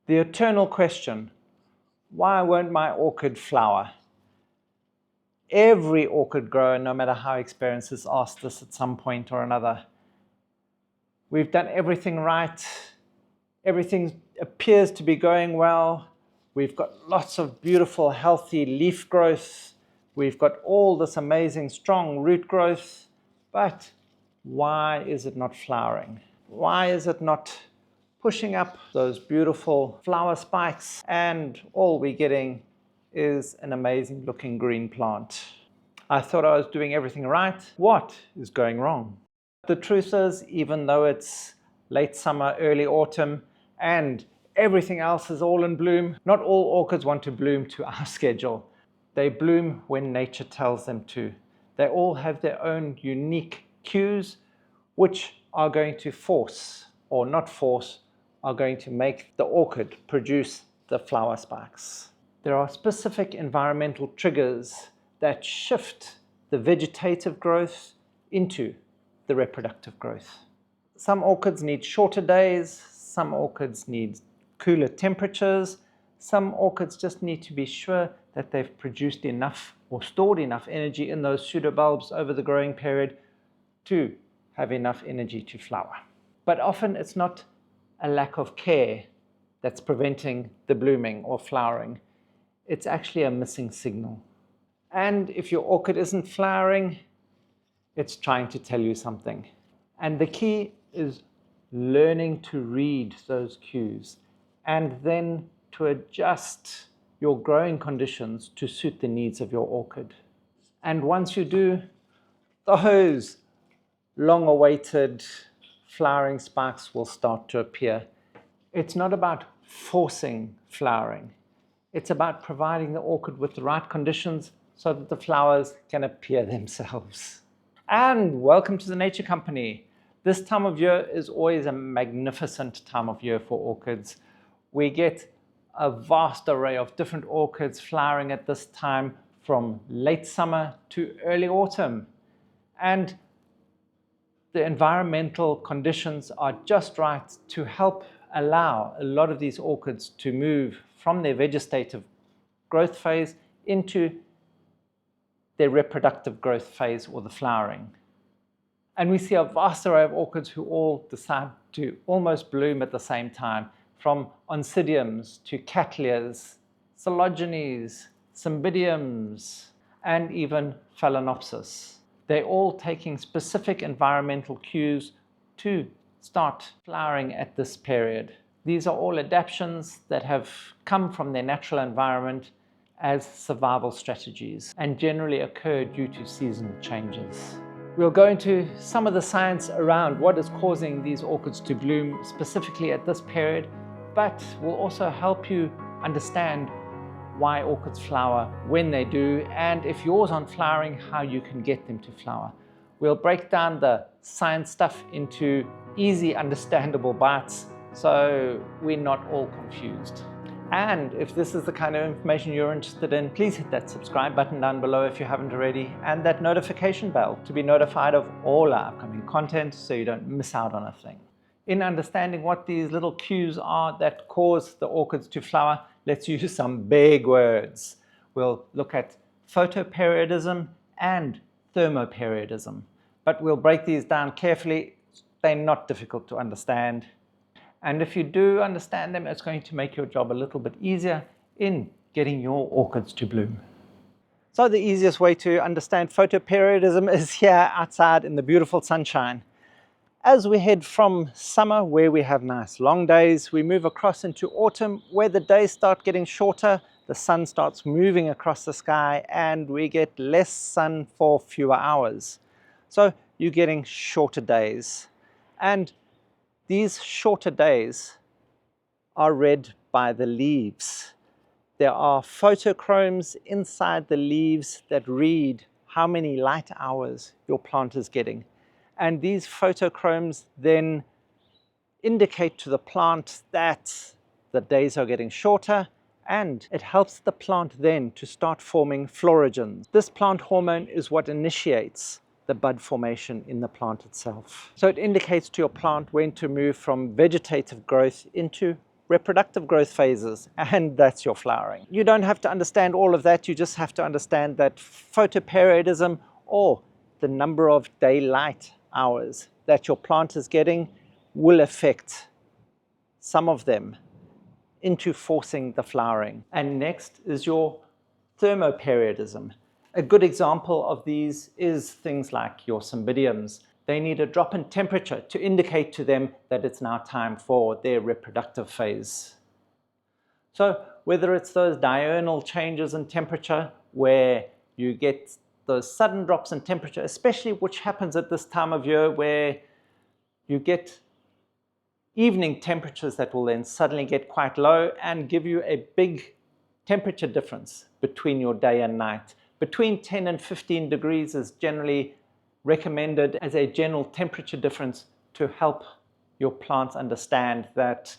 The eternal question, why won't my orchid flower? Every orchid grower, no matter how experienced, has asked this at some point or another. We've done everything right. Everything appears to be going well. We've got lots of beautiful, healthy leaf growth. We've got all this amazing, strong root growth. But why is it not flowering? Why is it not pushing up those beautiful flower spikes? And all we're getting is an amazing looking green plant. I thought I was doing everything right. What is going wrong? The truth is, even though it's late summer, early autumn, and everything else is all in bloom, not all orchids want to bloom to our schedule. They bloom when nature tells them to. They all have their own unique cues, which are going to force, or not force, are going to make the orchid produce the flower spikes. There are specific environmental triggers that shift the vegetative growth into the reproductive growth. Some orchids need shorter days, some orchids need cooler temperatures, some orchids just need to be sure that they've produced enough or stored enough energy in those pseudobulbs over the growing period to have enough energy to flower. But often it's not a lack of care that's preventing the blooming or flowering. It's actually a missing signal. And if your orchid isn't flowering, it's trying to tell you something. And the key is learning to read those cues and then to adjust your growing conditions to suit the needs of your orchid. And once you do, those long-awaited flowering spikes will start to appear. It's not about forcing flowering. It's about providing the orchid with the right conditions so that the flowers can appear themselves. And welcome to the Nature Company. This time of year is always a magnificent time of year for orchids. We get a vast array of different orchids flowering at this time, from late summer to early autumn. And the environmental conditions are just right to help allow a lot of these orchids to move from their vegetative growth phase into their reproductive growth phase, or the flowering. And we see a vast array of orchids who all decide to almost bloom at the same time, from oncidiums to cattleyas, coleogenes, cymbidiums, and even phalaenopsis. They're all taking specific environmental cues to start flowering at this period. These are all adaptations that have come from their natural environment as survival strategies and generally occur due to seasonal changes. We'll go into some of the science around what is causing these orchids to bloom specifically at this period, but we'll also help you understand why orchids flower when they do, and if yours aren't flowering, how you can get them to flower. We'll break down the science stuff into easy, understandable bites so we're not all confused. And if this is the kind of information you're interested in, please hit that subscribe button down below if you haven't already, and that notification bell to be notified of all our upcoming content so you don't miss out on a thing. In understanding what these little cues are that cause the orchids to flower, let's use some big words. We'll look at photoperiodism and thermoperiodism, but we'll break these down carefully. They're not difficult to understand. And if you do understand them, it's going to make your job a little bit easier in getting your orchids to bloom. So the easiest way to understand photoperiodism is here outside in the beautiful sunshine. As we head from summer, where we have nice long days, we move across into autumn, where the days start getting shorter, the sun starts moving across the sky, and we get less sun for fewer hours. So you're getting shorter days. And these shorter days are read by the leaves. There are photochromes inside the leaves that read how many light hours your plant is getting. And these photochromes then indicate to the plant that the days are getting shorter, and it helps the plant then to start forming florigens. This plant hormone is what initiates the bud formation in the plant itself. So it indicates to your plant when to move from vegetative growth into reproductive growth phases, and that's your flowering. You don't have to understand all of that, you just have to understand that photoperiodism, or the number of daylight hours that your plant is getting, will affect some of them into forcing the flowering. And next is your thermoperiodism. A good example of these is things like your cymbidiums. They need a drop in temperature to indicate to them that it's now time for their reproductive phase. So whether it's those diurnal changes in temperature where you get those sudden drops in temperature, especially which happens at this time of year where you get evening temperatures that will then suddenly get quite low and give you a big temperature difference between your day and night. Between 10 and 15 degrees is generally recommended as a general temperature difference to help your plants understand that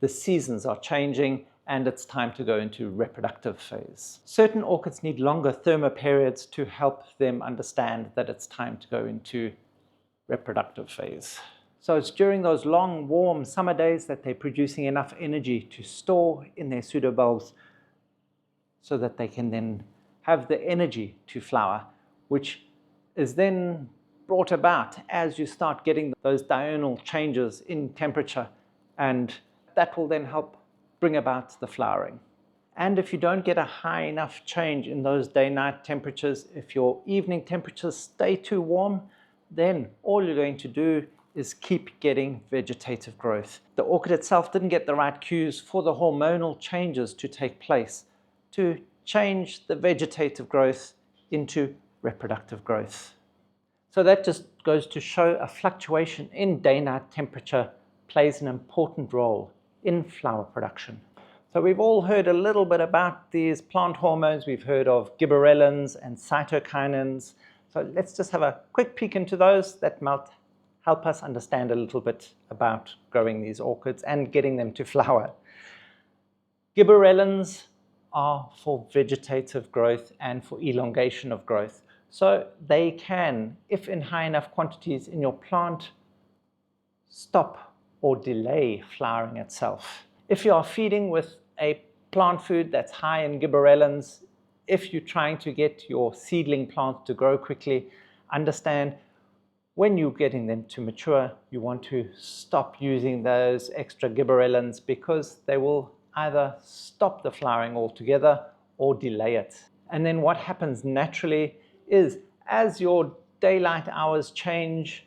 the seasons are changing and it's time to go into reproductive phase. Certain orchids need longer thermoperiods to help them understand that it's time to go into reproductive phase. So it's during those long, warm summer days that they're producing enough energy to store in their pseudobulbs so that they can then have the energy to flower, which is then brought about as you start getting those diurnal changes in temperature, and that will then help bring about the flowering. And if you don't get a high enough change in those day-night temperatures, if your evening temperatures stay too warm, then all you're going to do is keep getting vegetative growth. The orchid itself didn't get the right cues for the hormonal changes to take place to change the vegetative growth into reproductive growth. So that just goes to show a fluctuation in day-night temperature plays an important role in flower production. So we've all heard a little bit about these plant hormones. We've heard of gibberellins and cytokinins. So let's just have a quick peek into those that might help us understand a little bit about growing these orchids and getting them to flower. Gibberellins are for vegetative growth and for elongation of growth. So they can, if in high enough quantities in your plant, stop or delay flowering itself. If you are feeding with a plant food that's high in gibberellins, if you're trying to get your seedling plant to grow quickly, understand when you're getting them to mature, you want to stop using those extra gibberellins because they will either stop the flowering altogether or delay it. And then what happens naturally is as your daylight hours change,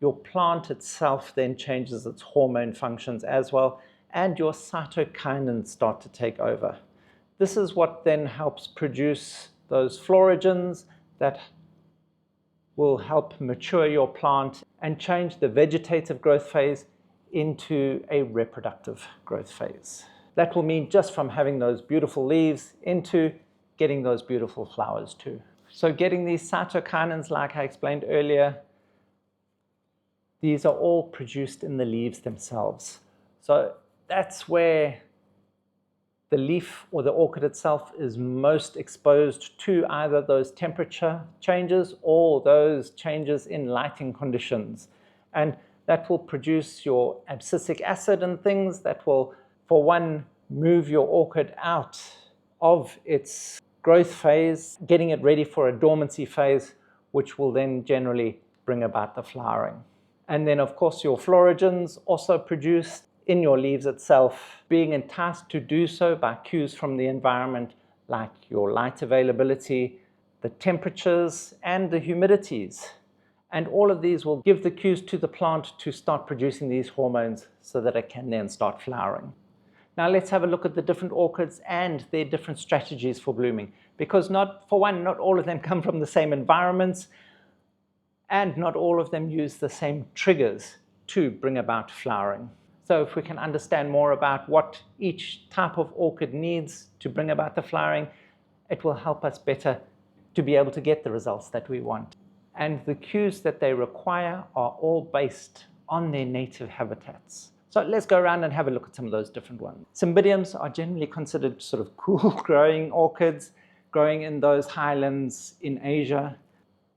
your plant itself then changes its hormone functions as well, and your cytokinins start to take over. This is what then helps produce those florigens that will help mature your plant and change the vegetative growth phase into a reproductive growth phase. That will mean just from having those beautiful leaves into getting those beautiful flowers too. So getting these cytokinins, like I explained earlier, these are all produced in the leaves themselves. So that's where the leaf or the orchid itself is most exposed to either those temperature changes or those changes in lighting conditions. And that will produce your abscisic acid and things that will, for one, move your orchid out of its growth phase, getting it ready for a dormancy phase, which will then generally bring about the flowering. And then, of course, your florigens also produced in your leaves itself, being enticed to do so by cues from the environment like your light availability, the temperatures, and the humidities. And all of these will give the cues to the plant to start producing these hormones so that it can then start flowering. Now let's have a look at the different orchids and their different strategies for blooming, because not all of them come from the same environments, and not all of them use the same triggers to bring about flowering. So if we can understand more about what each type of orchid needs to bring about the flowering, it will help us better to be able to get the results that we want. And the cues that they require are all based on their native habitats. So let's go around and have a look at some of those different ones. Cymbidiums are generally considered sort of cool growing orchids, growing in those highlands in Asia,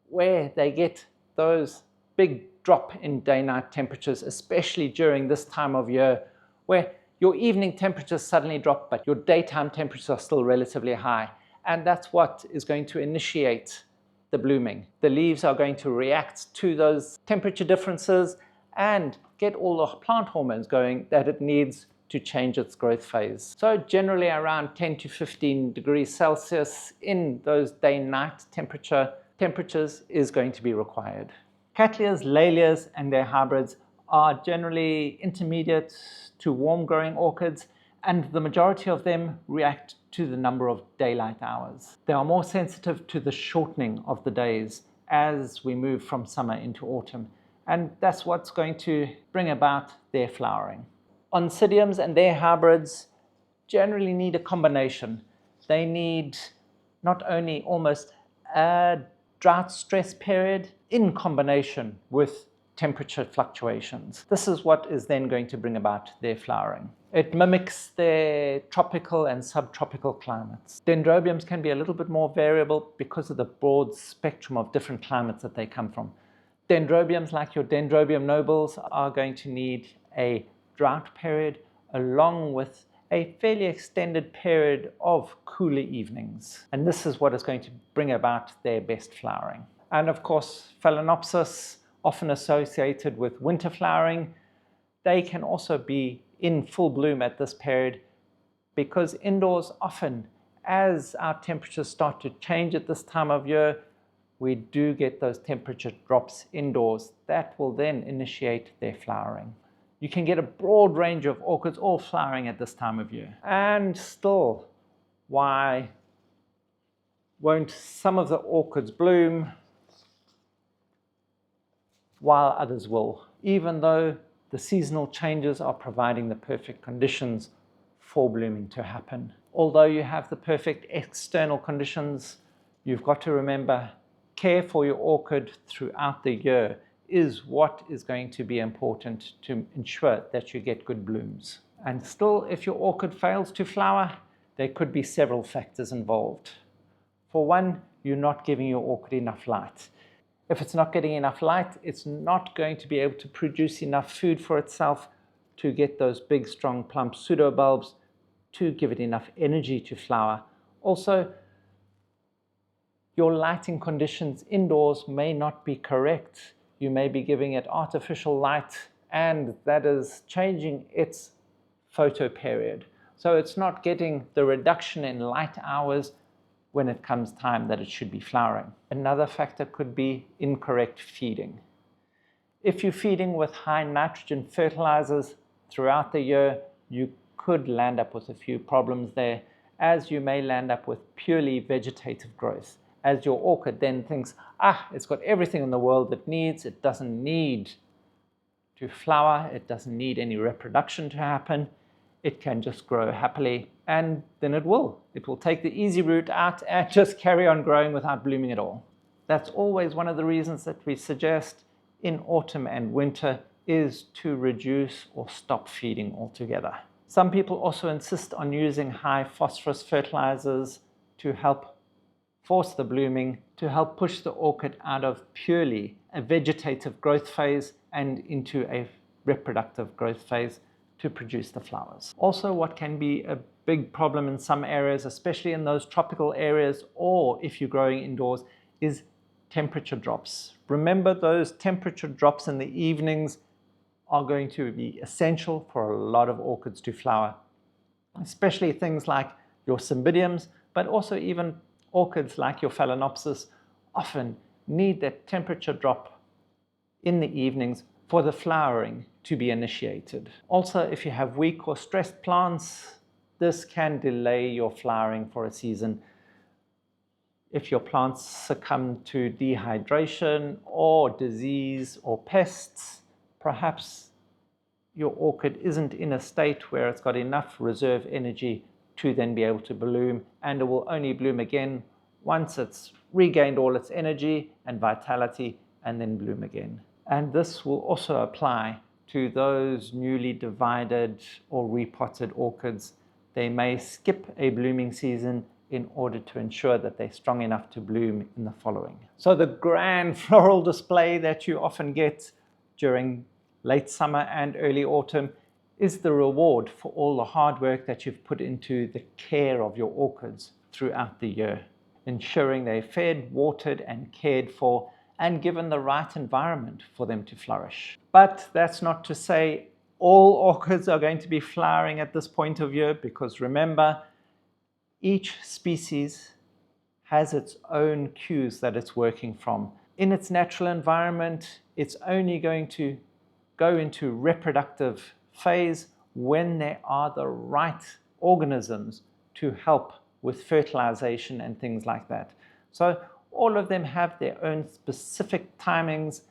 where they get those big drop in day-night temperatures, especially during this time of year, where your evening temperatures suddenly drop, but your daytime temperatures are still relatively high. And that's what is going to initiate the blooming. The leaves are going to react to those temperature differences and get all the plant hormones going that it needs to change its growth phase. So generally around 10 to 15 degrees Celsius in those day-night temperatures is going to be required. Cattleyas, Laelias, and their hybrids are generally intermediate to warm-growing orchids, and the majority of them react to the number of daylight hours. They are more sensitive to the shortening of the days as we move from summer into autumn, and that's what's going to bring about their flowering. Oncidiums and their hybrids generally need a combination. They need not only almost a drought stress period in combination with temperature fluctuations. This is what is then going to bring about their flowering. It mimics their tropical and subtropical climates. Dendrobiums can be a little bit more variable because of the broad spectrum of different climates that they come from. Dendrobiums, like your Dendrobium nobles, are going to need a drought period along with a fairly extended period of cooler evenings. And this is what is going to bring about their best flowering. And of course, Phalaenopsis, often associated with winter flowering, they can also be in full bloom at this period because indoors often, as our temperatures start to change at this time of year, we do get those temperature drops indoors that will then initiate their flowering. You can get a broad range of orchids all flowering at this time of year. And still, why won't some of the orchids bloom while others will, even though the seasonal changes are providing the perfect conditions for blooming to happen? Although you have the perfect external conditions, you've got to remember, care for your orchid throughout the year is what is going to be important to ensure that you get good blooms. And still, if your orchid fails to flower, there could be several factors involved. For one, you're not giving your orchid enough light. If it's not getting enough light, it's not going to be able to produce enough food for itself to get those big, strong, plump pseudobulbs to give it enough energy to flower. Also, your lighting conditions indoors may not be correct. You may be giving it artificial light, and that is changing its photo period. So it's not getting the reduction in light hours when it comes time that it should be flowering. Another factor could be incorrect feeding. If you're feeding with high nitrogen fertilizers throughout the year, you could land up with a few problems there, as you may land up with purely vegetative growth. As your orchid then thinks, it's got everything in the world it needs, it doesn't need to flower, it doesn't need any reproduction to happen, it can just grow happily, and then it will. It will take the easy route out and just carry on growing without blooming at all. That's always one of the reasons that we suggest in autumn and winter is to reduce or stop feeding altogether. Some people also insist on using high phosphorus fertilizers to help force the blooming, to help push the orchid out of purely a vegetative growth phase and into a reproductive growth phase to produce the flowers. Also, what can be a big problem in some areas, especially in those tropical areas, or if you're growing indoors, is temperature drops. Remember, those temperature drops in the evenings are going to be essential for a lot of orchids to flower, especially things like your cymbidiums, but also even orchids like your Phalaenopsis often need that temperature drop in the evenings for the flowering to be initiated. Also, if you have weak or stressed plants, this can delay your flowering for a season. If your plants succumb to dehydration or disease or pests, perhaps your orchid isn't in a state where it's got enough reserve energy to then be able to bloom, and it will only bloom again once it's regained all its energy and vitality, and then bloom again. And this will also apply to those newly divided or repotted orchids. They may skip a blooming season in order to ensure that they're strong enough to bloom in the following. So the grand floral display that you often get during late summer and early autumn is the reward for all the hard work that you've put into the care of your orchids throughout the year, ensuring they're fed, watered, and cared for, and given the right environment for them to flourish. But that's not to say all orchids are going to be flowering at this point of year, because remember, each species has its own cues that it's working from. In its natural environment, it's only going to go into reproductive phase when there are the right organisms to help with fertilization and things like that. So all of them have their own specific timings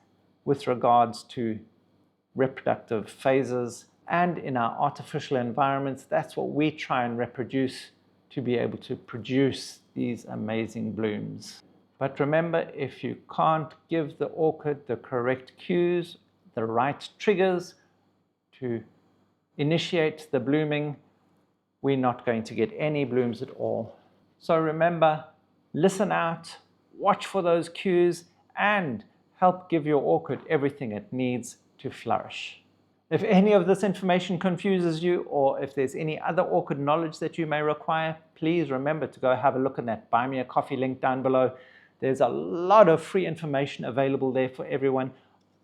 with regards to reproductive phases, and in our artificial environments, that's what we try and reproduce to be able to produce these amazing blooms. But remember, if you can't give the orchid the correct cues, the right triggers to initiate the blooming, we're not going to get any blooms at all. So remember, listen out, watch for those cues, and help give your orchid everything it needs to flourish. If any of this information confuses you, or if there's any other orchid knowledge that you may require, please remember to go have a look at that Buy Me a Coffee link down below. There's a lot of free information available there for everyone.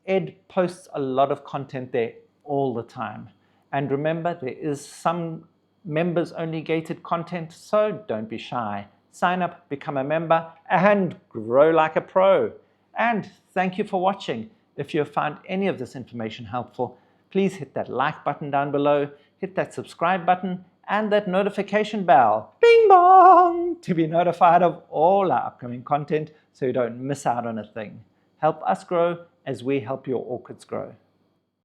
Ed posts a lot of content there all the time. And remember, there is some members only gated content, so don't be shy. Sign up, become a member, and grow like a pro. And thank you for watching. If you have found any of this information helpful, please hit that like button down below, hit that subscribe button, and that notification bell, bing bong, to be notified of all our upcoming content so you don't miss out on a thing. Help us grow as we help your orchids grow.